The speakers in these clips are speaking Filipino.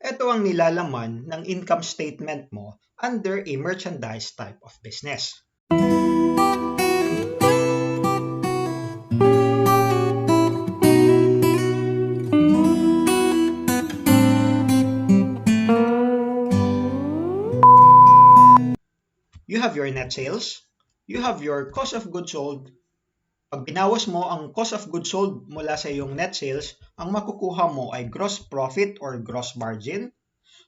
Ito ang nilalaman ng income statement mo under a merchandise type of business. You have your net sales, you have your cost of goods sold. Pag binawas mo ang cost of goods sold mula sa iyong net sales, ang makukuha mo ay gross profit or gross margin.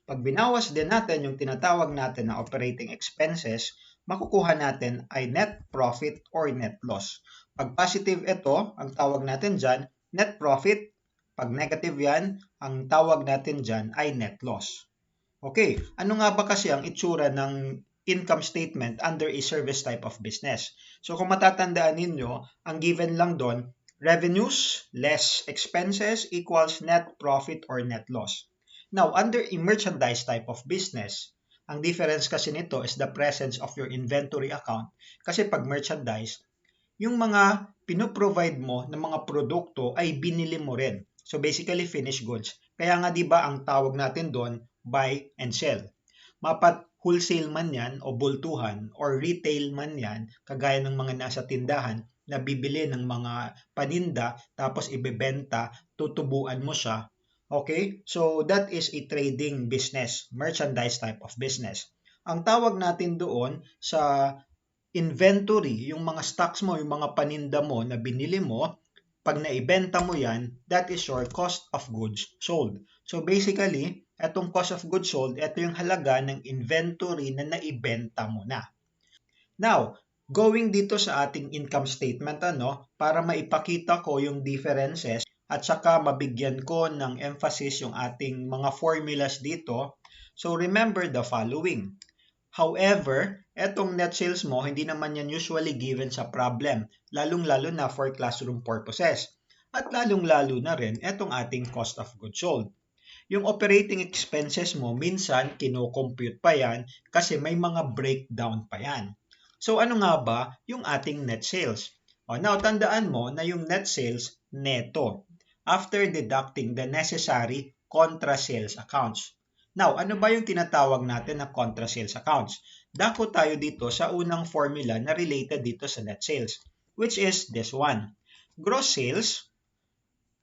Pag binawas din natin yung tinatawag natin na operating expenses, makukuha natin ay net profit or net loss. Pag positive ito, ang tawag natin dyan, net profit. Pag negative yan, ang tawag natin dyan ay net loss. Okay, ano nga ba kasi ang itsura ng income statement under a service type of business? So kung matatandaan ninyo, ang given lang doon, revenues less expenses equals net profit or net loss. Now, under a merchandise type of business, ang difference kasi nito is the presence of your inventory account. Kasi pag merchandise, yung mga pinoprovide mo ng mga produkto ay binili mo rin. So basically, finished goods. Kaya nga di ba ang tawag natin doon, buy and sell. Mapat wholesale man yan o bultuhan or retail man yan, kagaya ng mga nasa tindahan na bibili ng mga paninda tapos ibebenta, tutubuan mo siya. Okay? So that is a trading business, merchandise type of business. Ang tawag natin doon sa inventory, yung mga stocks mo, yung mga paninda mo na binili mo, pag naibenta mo yan, that is your cost of goods sold. So basically, etong cost of goods sold, ito yung halaga ng inventory na naibenta mo na. Now, going dito sa ating income statement, para maipakita ko yung differences at saka mabigyan ko ng emphasis yung ating mga formulas dito. So remember the following. However, etong net sales mo, hindi naman yan usually given sa problem, lalong-lalo na for classroom purposes. At lalong-lalo na rin etong ating cost of goods sold. Yung operating expenses mo, minsan kino-compute pa yan kasi may mga breakdown pa yan. So ano nga ba yung ating net sales? Now, tandaan mo na yung net sales neto after deducting the necessary contra sales accounts. Now, ano ba yung tinatawag natin na contra sales accounts? Dako tayo dito sa unang formula na related dito sa net sales, which is this one. Gross sales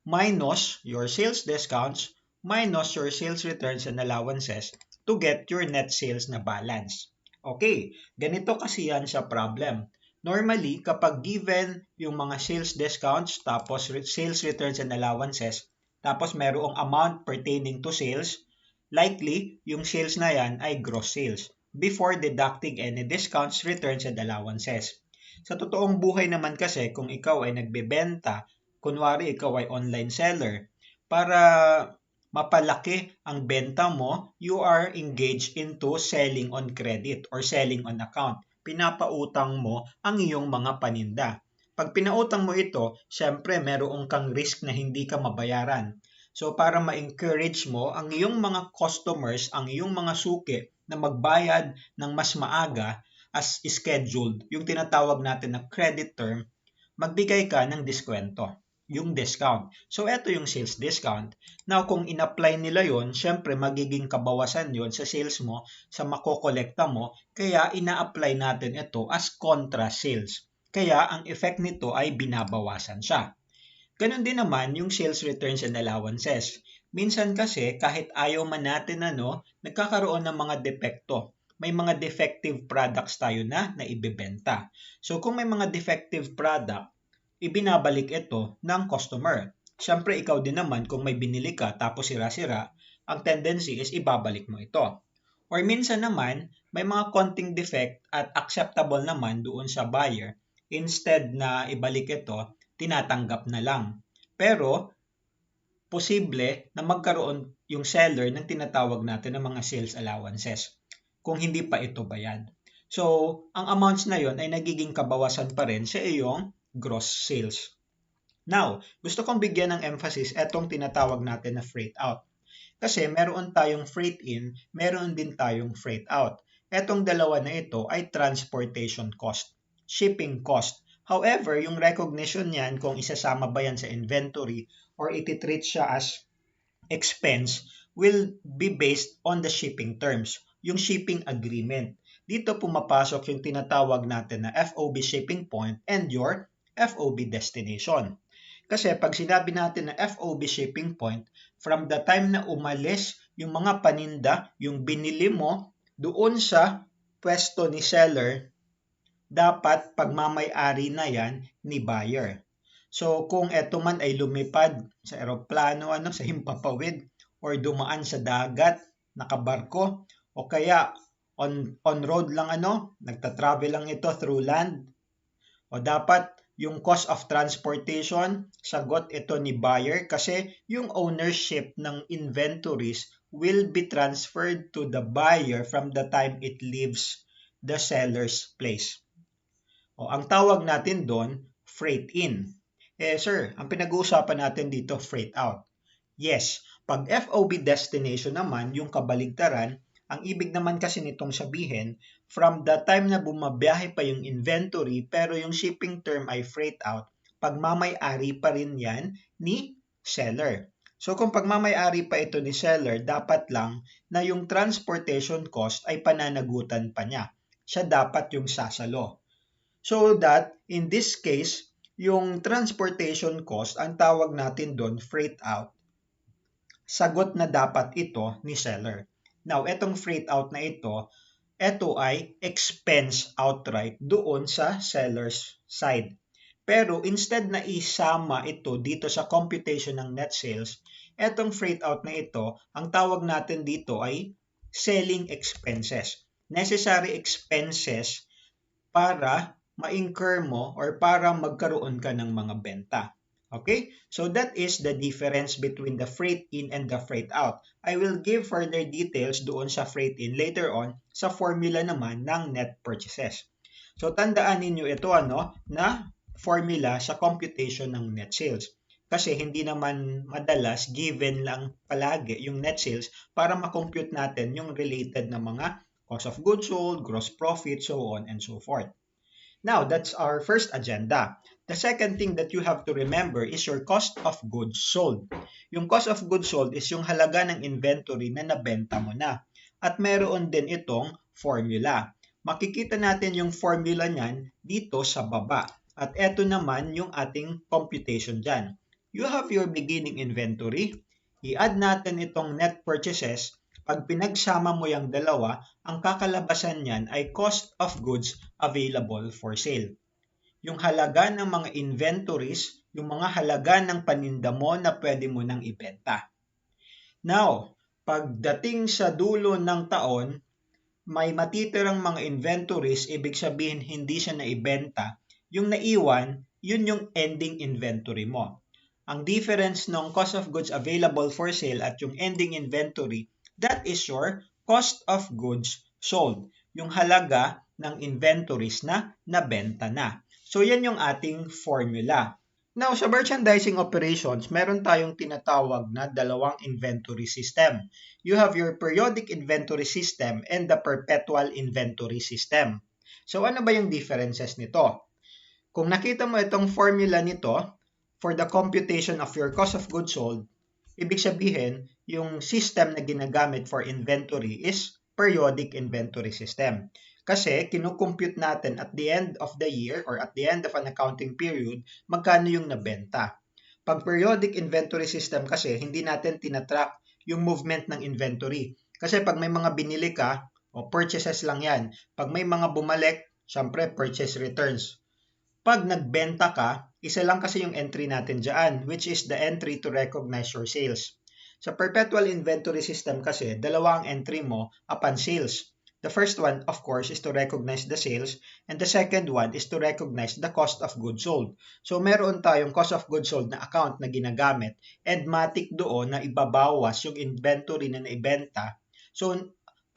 minus your sales discounts minus your sales returns and allowances to get your net sales na balance. Okay, ganito kasi yan sa problem. Normally, kapag given yung mga sales discounts, tapos sales returns and allowances, tapos merong amount pertaining to sales, likely yung sales na yan ay gross sales before deducting any discounts, returns, and allowances. Sa totoong buhay naman kasi, kung ikaw ay nagbebenta, kunwari ikaw ay online seller, para mapalaki ang benta mo, you are engaged into selling on credit or selling on account. Pinapautang mo ang iyong mga paninda. Pag pinautang mo ito, syempre meron kang risk na hindi ka mabayaran. So para ma-encourage mo ang iyong mga customers, ang iyong mga suki na magbayad ng mas maaga as scheduled, yung tinatawag natin na credit term, magbigay ka ng diskwento, yung discount. So, ito yung sales discount. Now, kung in-apply nila yon, syempre magiging kabawasan yon sa sales mo, sa makokolekta mo, kaya ina-apply natin ito as contra sales. Kaya, ang effect nito ay binabawasan siya. Ganon din naman yung sales returns and allowances. Minsan kasi, kahit ayaw man natin nagkakaroon ng mga depekto. May mga defective products tayo na ibebenta. So, kung may mga defective product, ibinabalik ito ng customer. Siyempre, ikaw din naman, kung may binili ka tapos sira-sira, ang tendency is ibabalik mo ito. Or minsan naman, may mga konting defect at acceptable naman doon sa buyer. Instead na ibalik ito, tinatanggap na lang. Pero, posible na magkaroon yung seller ng tinatawag natin ng mga sales allowances kung hindi pa ito bayad. So, ang amounts na yon ay nagiging kabawasan pa rin sa iyong gross sales. Now, gusto kong bigyan ng emphasis etong tinatawag natin na freight out. Kasi meron tayong freight in, meron din tayong freight out. Etong dalawa na ito ay transportation cost, shipping cost. However, yung recognition niyan kung isasama ba yan sa inventory or ititreat siya as expense, will be based on the shipping terms, yung shipping agreement. Dito pumapasok yung tinatawag natin na FOB shipping point and your FOB destination. Kasi pag sinabi natin na FOB shipping point, from the time na umalis yung mga paninda, yung binili mo doon sa pwesto ni seller, dapat pagmamay-ari na yan ni buyer. So kung eto man ay lumipad sa eroplano, sa himpapawid, or dumaan sa dagat, nakabarko, o kaya on road lang, nagta-travel lang ito through land, o dapat yung cost of transportation, sagot ito ni buyer kasi yung ownership ng inventories will be transferred to the buyer from the time it leaves the seller's place. O ang tawag natin doon, freight in. Sir, ang pinag-uusapan natin dito, freight out. Yes, pag FOB destination naman, yung kabaligtaran, ang ibig naman kasi nitong sabihin, from the time na bumabiyahe pa yung inventory pero yung shipping term ay freight out, pagmamay-ari pa rin yan ni seller. So kung pagmamay-ari pa ito ni seller, dapat lang na yung transportation cost ay pananagutan pa niya. Siya dapat yung sasalo. So that, in this case, yung transportation cost, ang tawag natin doon, freight out, sagot na dapat ito ni seller. Now, etong freight out na ito ay expense outright doon sa seller's side. Pero instead na isama ito dito sa computation ng net sales, etong freight out na ito, ang tawag natin dito ay selling expenses. Necessary expenses para ma-incur mo or para magkaroon ka ng mga benta. Okay? So that is the difference between the freight in and the freight out. I will give further details doon sa freight in later on sa formula naman ng net purchases. So tandaan ninyo ito na formula sa computation ng net sales. Kasi hindi naman madalas given lang palagi yung net sales para makompute natin yung related na mga cost of goods sold, gross profit, so on and so forth. Now, that's our first agenda. The second thing that you have to remember is your cost of goods sold. Yung cost of goods sold is yung halaga ng inventory na nabenta mo na. At meron din itong formula. Makikita natin yung formula niyan dito sa baba. At eto naman yung ating computation dyan. You have your beginning inventory. I-add natin itong net purchases. Pag pinagsama mo yung dalawa, ang kakalabasan niyan ay cost of goods available for sale. Yung halaga ng mga inventories, yung mga halaga ng paninda mo na pwede mo nang ibenta. Now, pagdating sa dulo ng taon, may matitirang mga inventories, ibig sabihin hindi siya naibenta. Yung naiwan, yun yung ending inventory mo. Ang difference ng cost of goods available for sale at yung ending inventory, that is your cost of goods sold. Yung halaga ng inventories na nabenta na. So, yan yung ating formula. Now, sa merchandising operations, meron tayong tinatawag na dalawang inventory system. You have your periodic inventory system and the perpetual inventory system. So, ano ba yung differences nito? Kung nakita mo itong formula nito, for the computation of your cost of goods sold, ibig sabihin, yung system na ginagamit for inventory is periodic inventory system. Kasi kinukompute natin at the end of the year or at the end of an accounting period, magkano yung nabenta. Pag periodic inventory system kasi, hindi natin tinatrack yung movement ng inventory. Kasi pag may mga binili ka, o purchases lang yan. Pag may mga bumalik, syempre purchase returns. Pag nagbenta ka, isa lang kasi yung entry natin dyan, which is the entry to recognize your sales. Sa perpetual inventory system kasi, dalawa ang entry mo upon sales. The first one, of course, is to recognize the sales, and the second one is to recognize the cost of goods sold. So, meron tayong cost of goods sold na account na ginagamit, and matik doon na ibabawas yung inventory na naibenta. So,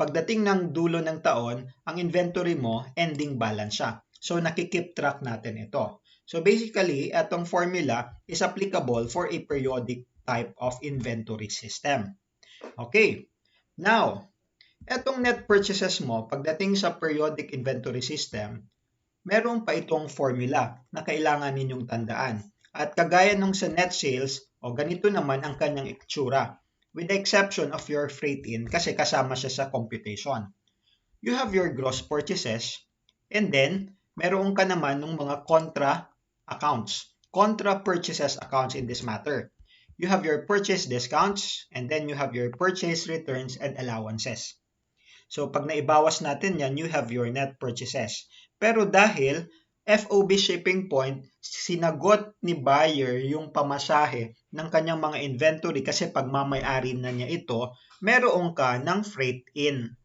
pagdating ng dulo ng taon, ang inventory mo, ending balance siya. So, nakikip track natin ito. So, basically, itong formula is applicable for a periodic type of inventory system. Okay. Now, etong net purchases mo, pagdating sa periodic inventory system, meron pa itong formula na kailangan ninyong tandaan. At kagaya nung sa net sales, ganito naman ang kanyang itsura. with the exception of your freight in kasi kasama siya sa computation. You have your gross purchases, and then meron ka naman ng mga contra accounts, contra purchases accounts in this matter. You have your purchase discounts, and then you have your purchase returns and allowances. So pag naibawas natin yan, you have your net purchases. Pero dahil FOB shipping point, sinagot ni buyer yung pamasahe ng kanyang mga inventory kasi pagmamay-ari na niya ito, meron ka ng freight in.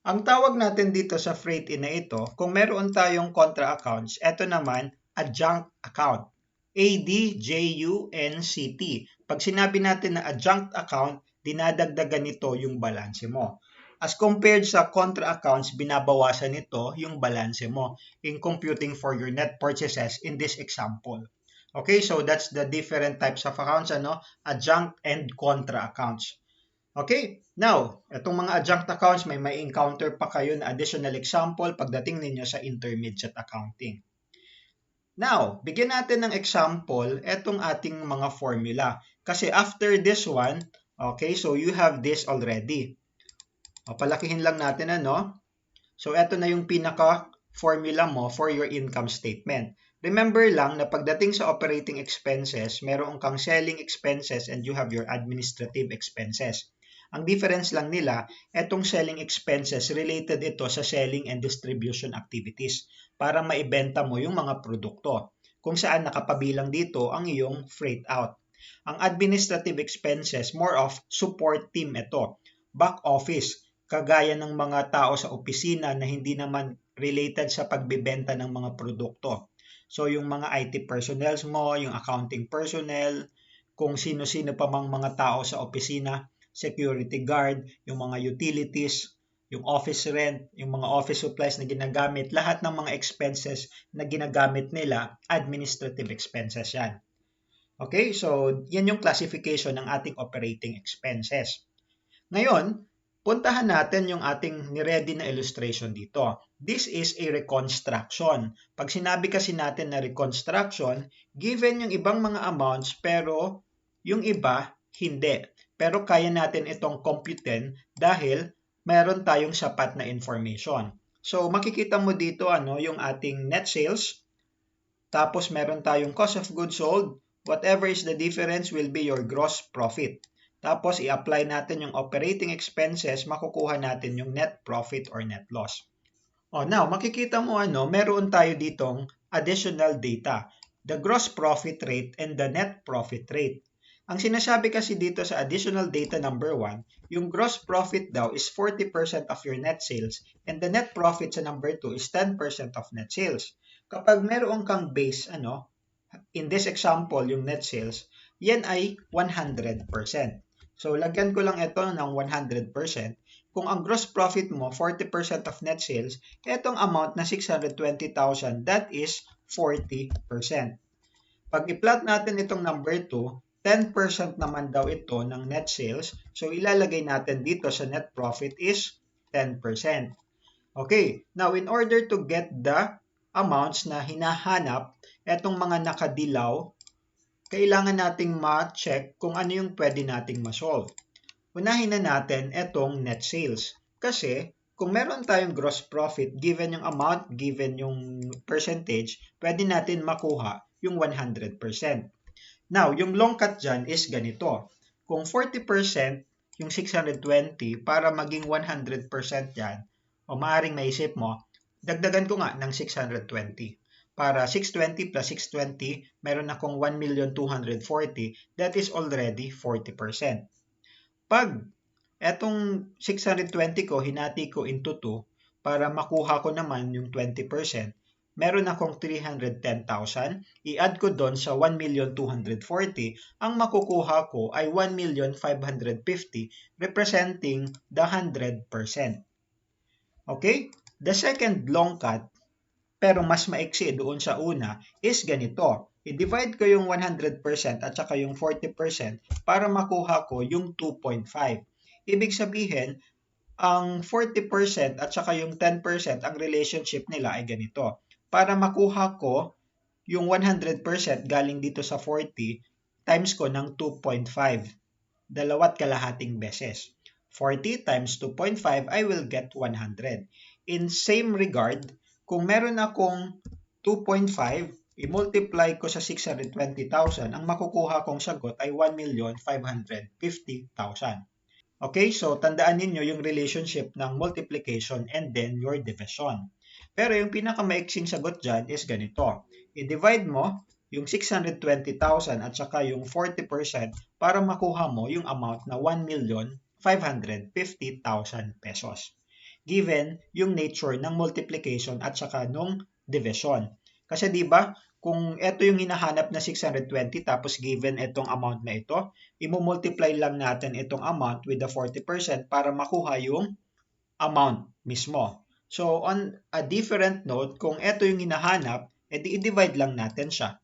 Ang tawag natin dito sa freight in na ito, kung meron tayong contra accounts, ito naman, adjunct account. ADJUNCT. Pag sinabi natin na adjunct account, dinadagdagan nito yung balanse mo. As compared sa contra accounts, binabawasan nito yung balanse mo in computing for your net purchases in this example. Okay, so that's the different types of accounts, adjunct and contra accounts. Okay, now, itong mga adjunct accounts, may encounter pa kayo na additional example pagdating ninyo sa intermediate accounting. Now, bigyan natin ng example itong ating mga formula. Kasi after this one, okay, so you have this already. O, palakihin lang natin, So, ito na yung pinaka-formula mo for your income statement. Remember lang na pagdating sa operating expenses, meron kang selling expenses and you have your administrative expenses. Ang difference lang nila, etong selling expenses related ito sa selling and distribution activities para maibenta mo yung mga produkto, kung saan nakapabilang dito ang iyong freight out. Ang administrative expenses, more of support team ito, back office, kagaya ng mga tao sa opisina na hindi naman related sa pagbibenta ng mga produkto. So yung mga IT personnel mo, yung accounting personnel, kung sino-sino pa mang mga tao sa opisina, security guard, yung mga utilities, yung office rent, yung mga office supplies na ginagamit, lahat ng mga expenses na ginagamit nila, administrative expenses yan. Okay, so yan yung classification ng ating operating expenses. Ngayon, puntahan natin yung ating ni-ready na illustration dito. This is a reconstruction. Pag sinabi kasi natin na reconstruction, given yung ibang mga amounts pero yung iba hindi. Pero kaya natin itong computein dahil meron tayong sapat na information. So makikita mo dito yung ating net sales. Tapos meron tayong cost of goods sold. Whatever is the difference will be your gross profit. Tapos, i-apply natin yung operating expenses, makukuha natin yung net profit or net loss. Now, makikita mo meron tayo ditong additional data, the gross profit rate and the net profit rate. Ang sinasabi kasi dito sa additional data number 1, yung gross profit daw is 40% of your net sales and the net profit sa number 2 is 10% of net sales. Kapag meron kang base, in this example, yung net sales, yan ay 100%. So, lagyan ko lang ito ng 100%. Kung ang gross profit mo, 40% of net sales, itong amount na 620,000, that is 40%. Pag i-plot natin itong number 2, 10% naman daw ito ng net sales. So, ilalagay natin dito sa net profit is 10%. Okay, now in order to get the amounts na hinahanap, itong mga nakadilaw, kailangan nating ma-check kung ano yung pwede nating ma-solve. Unahin na natin itong net sales. Kasi kung meron tayong gross profit, given yung amount, given yung percentage, pwede natin makuha yung 100%. Now, yung long cut dyan is ganito. Kung 40% yung 620 para maging 100% yan, o maaaring maisip mo, dagdagan ko nga ng 620. Para 620 plus 620, meron akong 1,240,000. That is already 40%. Pag etong 620 ko, hinati ko into 2, para makuha ko naman yung 20%, meron akong 310,000. I-add ko doon sa 1,240,000. Ang makukuha ko ay 1,550,000, representing the 100%. Okay? The second long cut, pero mas maiksi doon sa una, is ganito. I-divide ko yung 100% at saka yung 40% para makuha ko yung 2.5. Ibig sabihin, ang 40% at saka yung 10%, ang relationship nila ay ganito. Para makuha ko yung 100% galing dito sa 40, times ko ng 2.5. 2.5 beses. 40 times 2.5, I will get 100. In same regard, kung meron akong 2.5, i-multiply ko sa 620,000, ang makukuha kong sagot ay 1,550,000. Okay, so tandaan ninyo yung relationship ng multiplication and then your division. Pero yung pinakamaiksing sagot dyan is ganito. I-divide mo yung 620,000 at saka yung 40% para makuha mo yung amount na 1,550,000 pesos. Given yung nature ng multiplication at saka nung division. Kasi di ba kung ito yung hinahanap na 620 tapos given itong amount na ito, i-multiply lang natin itong amount with the 40% para makuha yung amount mismo. So on a different note, kung ito yung hinahanap, edi i-divide lang natin siya.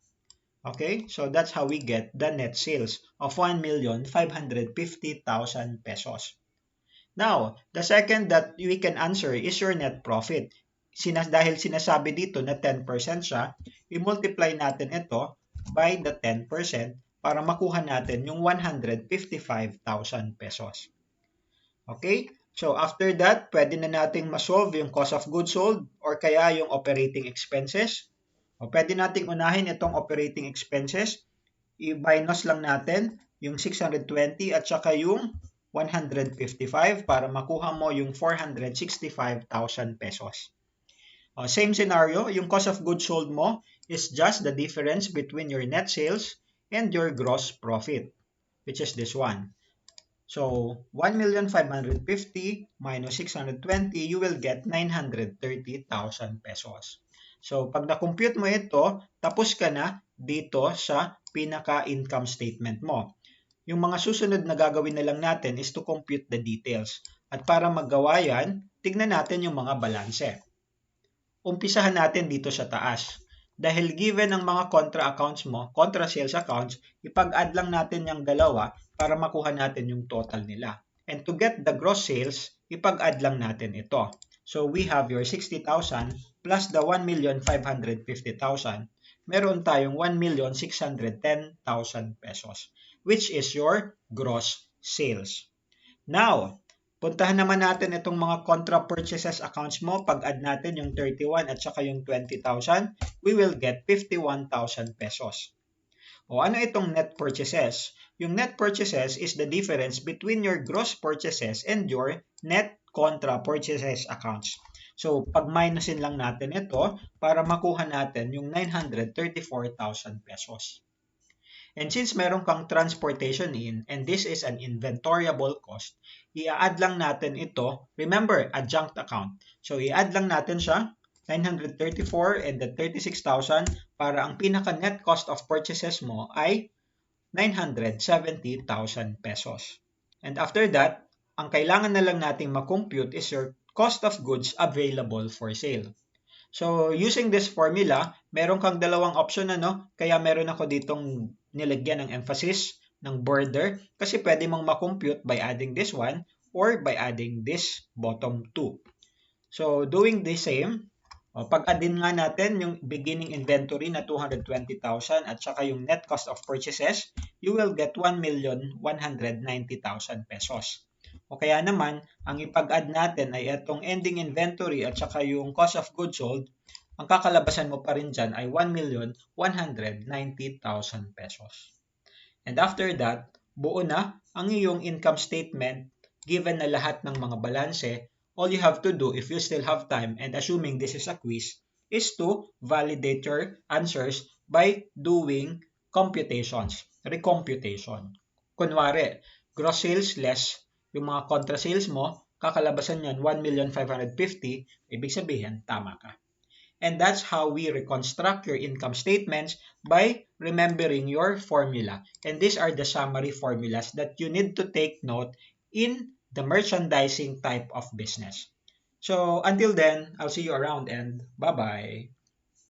Okay? So that's how we get the net sales of 1,550,000 pesos. Now, the second that we can answer is your net profit. Dahil sinasabi dito na 10% siya, i-multiply natin ito by the 10% para makuha natin yung 155,000 pesos. Okay? So after that, pwede na nating masolve yung cost of goods sold or kaya yung operating expenses. O pwede nating unahin itong operating expenses. I-minus lang natin yung 620 at saka yung 155 para makuha mo yung 465,000 pesos. Same scenario, yung cost of goods sold mo is just the difference between your net sales and your gross profit, which is this one. So, 1,550,000 minus 620, you will get 930,000 pesos. So, pag na-compute mo ito, tapos ka na dito sa pinaka-income statement mo. Yung mga susunod na gagawin na lang natin is to compute the details. At para magawa yan, tignan natin yung mga balanse. Umpisahan natin dito sa taas. Dahil given ang mga contra accounts mo, contra sales accounts, ipag-add lang natin yung dalawa para makuha natin yung total nila. And to get the gross sales, ipag-add lang natin ito. So we have your 60,000 plus the 1,550,000. Meron tayong 1,610,000 pesos, which is your gross sales. Now, puntahan naman natin itong mga contra purchases accounts mo. Pag-add natin yung 31 at saka yung 20,000, we will get 51,000 pesos. O ano itong net purchases? Yung net purchases is the difference between your gross purchases and your net contra purchases accounts. So, pag-minusin lang natin ito para makuha natin yung 934,000 pesos. And since meron kang transportation in, and this is an inventoriable cost, i-add lang natin ito. Remember, adjunct account. So, i-add lang natin siya, 934 and the 36,000 para ang pinaka-net cost of purchases mo ay 970,000 pesos. And after that, ang kailangan na lang nating makompute is your cost of goods available for sale. So, using this formula, meron kang dalawang option kaya meron ako ditong nilagyan ng emphasis ng border kasi pwede mong makompute by adding this one or by adding this bottom two. So, doing the same, pag-addin nga natin yung beginning inventory na 220,000 at saka yung net cost of purchases, you will get 1,190,000 pesos. O kaya naman, ang ipag-add natin ay itong ending inventory at saka yung cost of goods sold, ang kakalabasan mo pa rin dyan ay 1,190,000 pesos. And after that, buo na ang iyong income statement given na lahat ng mga balanse. All you have to do if you still have time, and assuming this is a quiz, is to validate your answers by doing computations, recomputation. Kunwari, gross sales less yung mga contra sales mo, kakalabasan yan 1,550,000, ibig sabihin, tama ka. And that's how we reconstruct your income statements by remembering your formula. And these are the summary formulas that you need to take note in the merchandising type of business. So until then, I'll see you around and bye-bye.